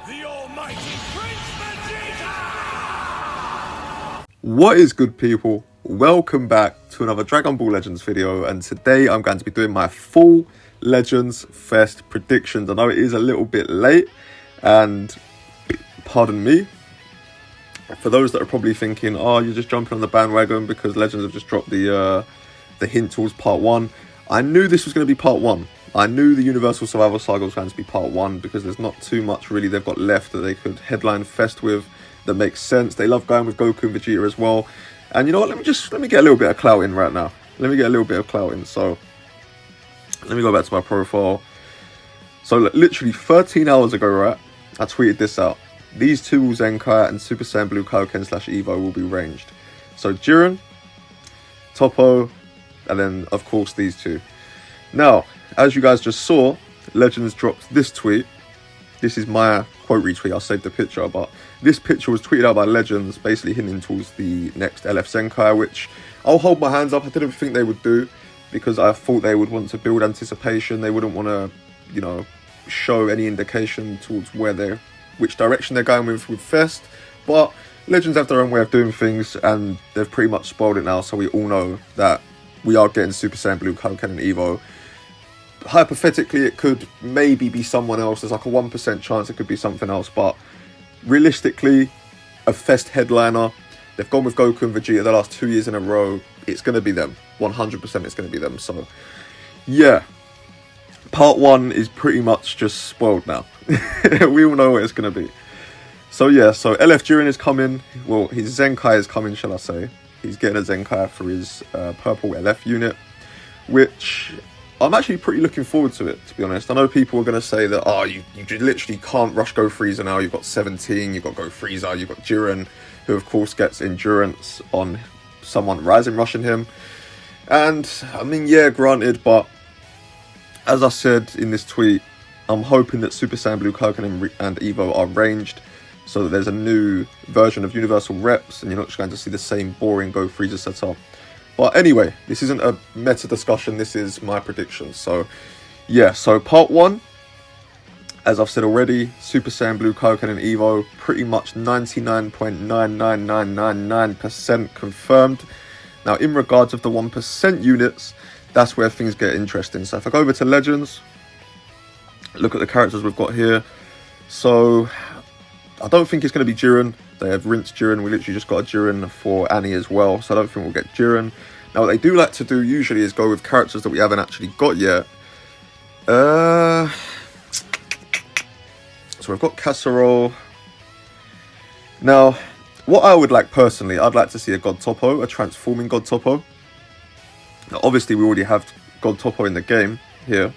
The almighty Prince Vegeta! What is good, people? Welcome back to another Dragon Ball Legends video, and today I'm going to be doing my full Legends Fest predictions. I know it is a little bit late, and pardon me, for those that are probably thinking, oh, you're just jumping on the bandwagon because Legends have just dropped the hint towards part 1. I knew this was going to be part 1. I knew the Universal Survival Saga was going to be part 1 because there's not too much really they've got left that they could headline Fest with that makes sense. They love going with Goku and Vegeta as well. And you know what, let me get a little bit of clout in right now. Let me get a little bit of clout in. So let me go back to my profile. So literally 13 hours ago, right, I tweeted this out. These two Zenkai and Super Saiyan Blue Kaioken / Evo will be ranged. So Jiren, Toppo, and then of course these two. Now, as you guys just saw, Legends dropped this tweet. This is my quote retweet, I'll save the picture, but this picture was tweeted out by Legends, basically hinting towards the next LF Zenkai, which I'll hold my hands up. I didn't think they would do, because I thought they would want to build anticipation. They wouldn't want to, you know, show any indication towards which direction they're going with Fest. But Legends have their own way of doing things, and they've pretty much spoiled it now, so we all know that we are getting Super Saiyan Blue Kaioken and Evo. Hypothetically, it could maybe be someone else. There's like a 1% chance it could be something else, but realistically, a Fest headliner, they've gone with Goku and Vegeta the last 2 years in a row. It's going to be them. 100% it's going to be them. So, yeah. Part 1 is pretty much just spoiled now. We all know what it's going to be. So, yeah. So, LF Jiren is coming. Well, his Zenkai is coming, shall I say. He's getting a Zenkai for his purple LF unit, which I'm actually pretty looking forward to it, to be honest. I know people are going to say that, oh, you literally can't rush Go Frieza now. You've got 17, you've got Go Frieza, you've got Jiren, who of course gets endurance on someone rising rushing him. And, I mean, yeah, granted, but as I said in this tweet, I'm hoping that Super Saiyan Blue Kaioken and Evo are ranged, so that there's a new version of Universal Reps, and you're not just going to see the same boring Go Frieza setup. But anyway, this isn't a meta discussion, this is my prediction. So, yeah, so part 1, as I've said already, Super Saiyan Blue Kaioken and Evo, pretty much 99.99999% confirmed. Now, in regards of the 1% units, that's where things get interesting. So if I go over to Legends, look at the characters we've got here. So, I don't think it's going to be Jiren. They have rinsed Jiren. We literally just got a Jiren for Annie as well, so I don't think we'll get Jiren. Now, what they do like to do usually is go with characters that we haven't actually got yet. So we've got Casserole. Now, what I would like personally, I'd like to see a God Toppo, a transforming God Toppo. Now, obviously, we already have God Toppo in the game here,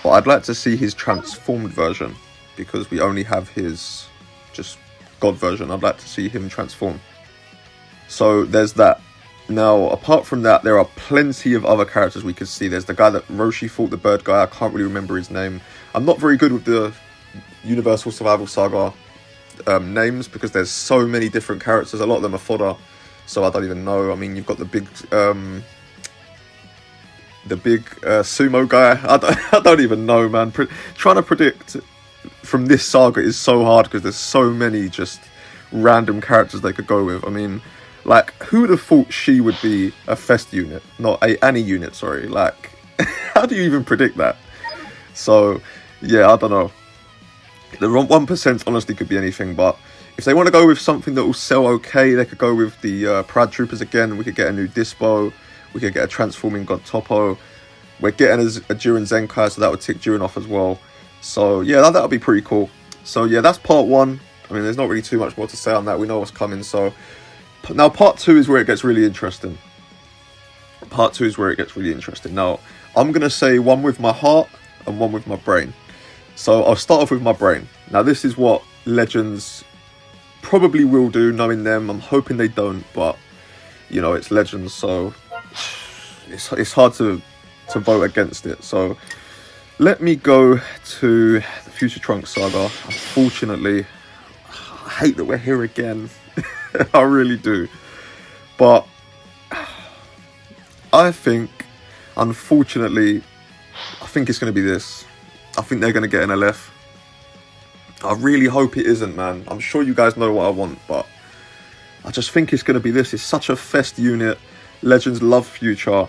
but I'd like to see his transformed version, because we only have his just God version. I'd like to see him transform. So there's that. Now, apart from that, there are plenty of other characters we could see. There's the guy that Roshi fought, the bird guy. I can't really remember his name. I'm not very good with the Universal Survival Saga names, because there's so many different characters. A lot of them are fodder, so I don't even know. I mean, you've got the big sumo guy. I don't even know, man. Trying to predict from this saga is so hard, because there's so many just random characters they could go with. I mean, like, who would have thought she would be a Fest unit, not a Annie unit, sorry. Like, how do you even predict that? So, yeah, I don't know. The 1% honestly could be anything, but if they want to go with something that will sell okay, they could go with the Pride Troopers again. We could get a new Dispo. We could get a transforming God Toppo. We're getting a Jiren Zenkai, so that would tick Jiren off as well. So, yeah, that would be pretty cool. So, yeah, that's part 1. I mean, there's not really too much more to say on that. We know what's coming. So, now part 2 is where it gets really interesting. Part 2 is where it gets really interesting. Now, I'm going to say one with my heart and one with my brain. So, I'll start off with my brain. Now, this is what Legends probably will do, knowing them. I'm hoping they don't, but, you know, it's Legends, so it's hard to vote against it. So, let me go to the Future Trunks saga. Unfortunately, I hate that we're here again. I really do. But I think, unfortunately, I think it's going to be this. I think they're going to get an LF. I really hope it isn't, man. I'm sure you guys know what I want, but I just think it's going to be this. It's such a fest unit. Legends love Future.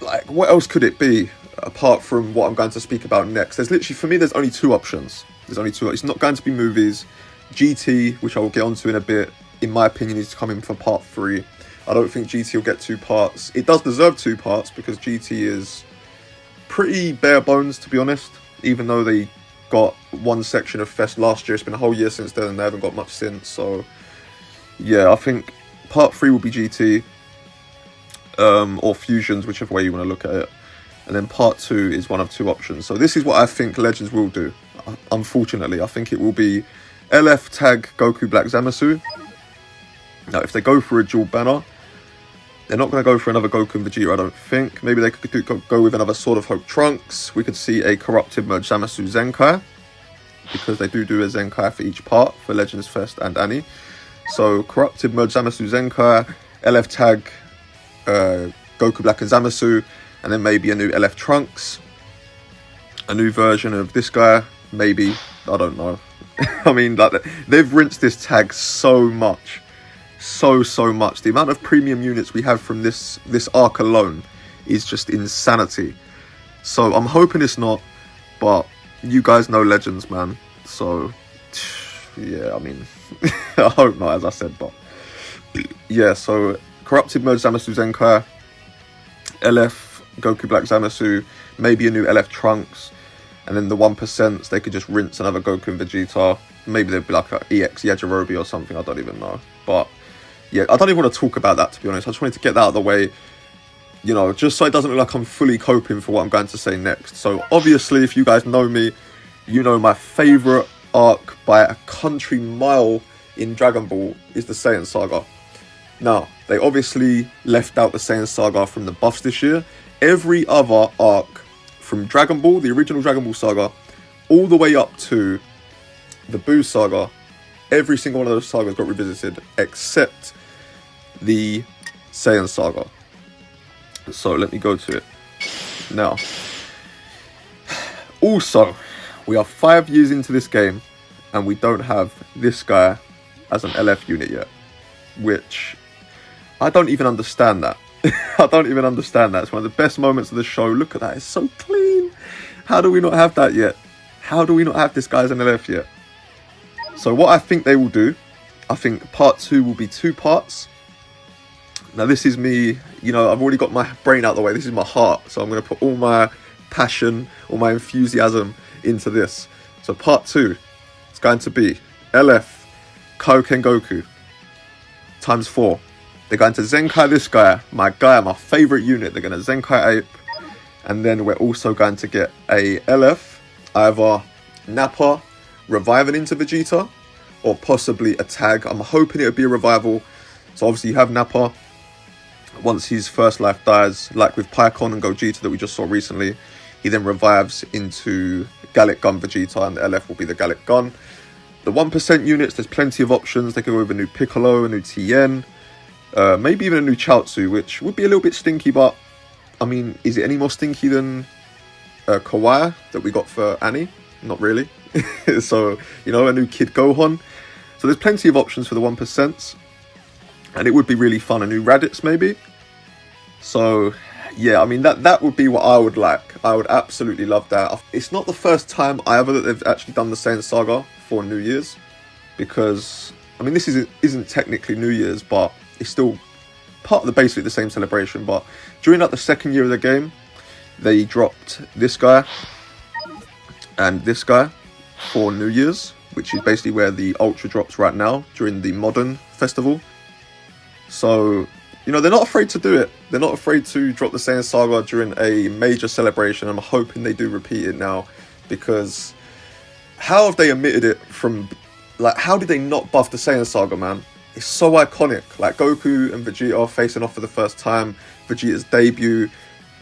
Like, what else could it be apart from what I'm going to speak about next? There's literally, for me, there's only two options. There's only two. It's not going to be movies. GT, which I will get onto in a bit, in my opinion, needs to come in for part 3. I don't think GT will get 2 parts. It does deserve 2 parts because GT is pretty bare bones, to be honest. Even though they got one section of Fest last year, it's been a whole year since then and they haven't got much since. So, yeah, I think part 3 will be GT. Or Fusions, whichever way you want to look at it. And then part 2 is one of 2 options. So this is what I think Legends will do. Unfortunately, I think it will be LF tag Goku Black Zamasu. Now, if they go for a dual banner, they're not going to go for another Goku and Vegeta, I don't think. Maybe they could go with another Sword of Hope Trunks. We could see a Corrupted Merge Zamasu Zenkai, because they do a Zenkai for each part, for Legends Fest and Annie. So, Corrupted Merge Zamasu Zenkai, LF tag Goku Black and Zamasu, and then maybe a new LF Trunks. A new version of this guy, maybe. I don't know. I mean, like, they've rinsed this tag so much. So much. The amount of premium units we have from this arc alone is just insanity. So I'm hoping it's not, but you guys know Legends, man. So yeah, I mean, I hope not, as I said, but yeah. So Corrupted Merge Zamasu Zenkai, LF Goku Black Zamasu, maybe a new LF Trunks, and then the 1%, they could just rinse another Goku and Vegeta. Maybe they'd be like an EX Yajirobe or something, I don't even know. But yeah, I don't even want to talk about that, to be honest. I just wanted to get that out of the way, you know, just so it doesn't look like I'm fully coping for what I'm going to say next. So obviously, if you guys know me, you know my favourite arc by a country mile in Dragon Ball is the Saiyan saga. Now, they obviously left out the Saiyan saga from the buffs this year. Every other arc from Dragon Ball, the original Dragon Ball saga, all the way up to the Buu saga, every single one of those sagas got revisited except the Saiyan saga. So let me go to it now. Also, we are 5 years into this game and we don't have this guy as an LF unit yet, which I don't even understand that. I don't even understand that. It's one of the best moments of the show. Look at that, it's so clean. How do we not have that yet? How do we not have this guy as an LF yet? So what I think they will do, I think part 2 will be 2 parts. Now this is me, you know, I've already got my brain out of the way. This is my heart. So I'm going to put all my passion, all my enthusiasm into this. So part 2, it's going to be LF Kaioken Goku times 4. They're going to Zenkai this guy, my favourite unit. They're going to Zenkai Ape. And then we're also going to get a LF, either Nappa reviving into Vegeta, or possibly a tag. I'm hoping it would be a revival. So obviously you have Nappa. Once his first life dies, like with Pikkon and Gogeta that we just saw recently, he then revives into Gallic Gun Vegeta, and the LF will be the Gallic Gun. The 1% units, there's plenty of options. They could go with a new Piccolo, a new Tien, maybe even a new Chaozu, which would be a little bit stinky, but I mean, is it any more stinky than Kawaii that we got for Annie? Not really. So, you know, a new Kid Gohan. So there's plenty of options for the 1%. And it would be really fun. A new Raditz, maybe. So, yeah, I mean, that would be what I would like. I would absolutely love that. It's not the first time either that they've actually done the Saiyan Saga for New Year's. Because, I mean, this isn't technically New Year's, but it's still part of basically the same celebration. But during like the second year of the game, they dropped this guy and this guy for New Year's, which is basically where the Ultra drops right now during the Modern Festival. So, you know, they're not afraid to do it. They're not afraid to drop the Saiyan Saga during a major celebration. I'm hoping they do repeat it now, because how have they omitted it from, like, how did they not buff the Saiyan Saga, man? It's so iconic. Like, Goku and Vegeta facing off for the first time, Vegeta's debut.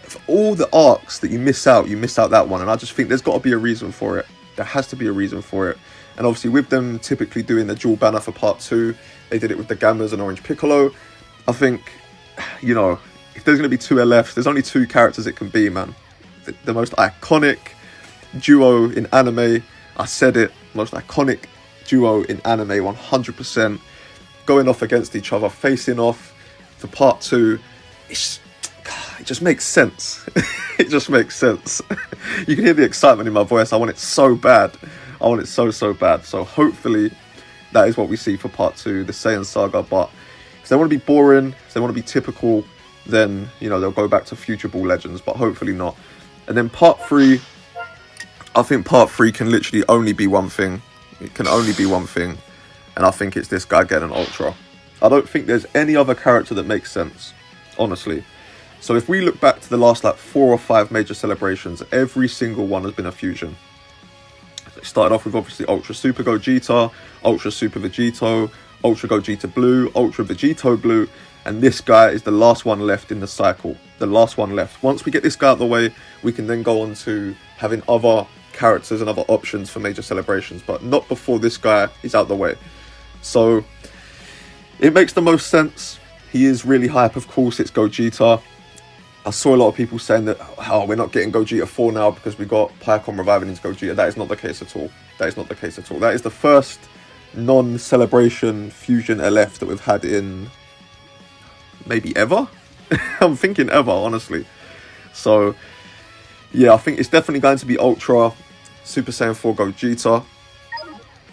For all the arcs that you miss out that one. And I just think there's got to be a reason for it. There has to be a reason for it. And obviously with them typically doing the dual banner for part 2, they did it with the Gammas and Orange Piccolo. I think, you know, if there's going to be 2 LFs, there's only 2 characters it can be, man. The most iconic duo in anime I said it, most iconic duo in anime, 100%, going off against each other, facing off for part 2. It just makes sense. It just makes sense. You can hear the excitement in my voice. I want it so bad. I want it so bad. So hopefully that is what we see for part 2, the Saiyan saga. But if they want to be boring, if they want to be typical, then, you know, they'll go back to Future Ball Legends, but hopefully not. And then part 3, I think part 3 can literally only be one thing. It can only be one thing. And I think it's this guy getting an Ultra. I don't think there's any other character that makes sense, honestly. So if we look back to the last like 4 or 5 major celebrations, every single one has been a fusion. It started off with obviously Ultra Super Gogeta, Ultra Super Vegito, Ultra Gogeta Blue, Ultra Vegito Blue, and this guy is the last one left in the cycle. The last one left. Once we get this guy out of the way, we can then go on to having other characters and other options for major celebrations, but not before this guy is out the way. So it makes the most sense. He is really hype, of course. It's Gogeta. I saw a lot of people saying that, oh, we're not getting Gogeta 4 now because we got Piacon reviving into Gogeta. That is not the case at all. That is not the case at all. That is the first non-celebration fusion LF that we've had in maybe ever. I'm thinking ever, honestly. So yeah, I think it's definitely going to be Ultra Super Saiyan 4 Gogeta.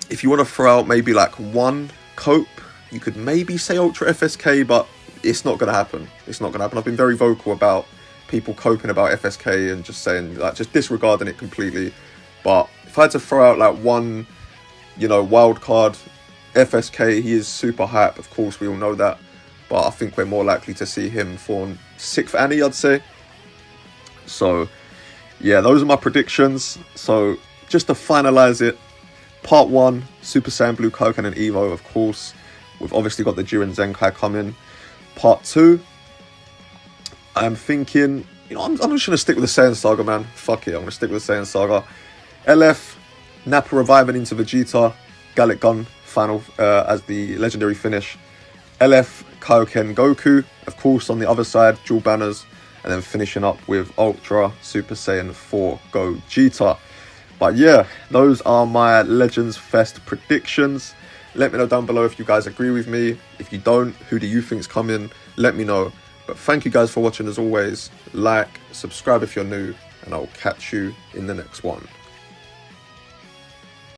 If you want to throw out maybe like one cope, you could maybe say Ultra FSK, but it's not going to happen. It's not going to happen. I've been very vocal about people coping about FSK and just saying, like, just disregarding it completely. But if I had to throw out like one, you know, wild card, FSK, he is super hype. Of course, we all know that. But I think we're more likely to see him for 6th Annie, I'd say. So yeah, those are my predictions. So just to finalize it, part 1, Super Saiyan Blue Kaioken and Evo, of course. We've obviously got the Jiren Zenkai coming. Part 2, I'm thinking, you know, I'm just going to stick with the Saiyan Saga, man. Fuck it, I'm going to stick with the Saiyan Saga. LF, Nappa reviving into Vegeta, Gallic Gun final as the legendary finish. LF, Kaioken, Goku, of course, on the other side, dual banners. And then finishing up with Ultra Super Saiyan 4 Gogeta. But yeah, those are my Legends Fest predictions. Let me know down below if you guys agree with me. If you don't, who do you think's coming? Let me know. But thank you guys for watching as always. Like, subscribe if you're new, and I'll catch you in the next one.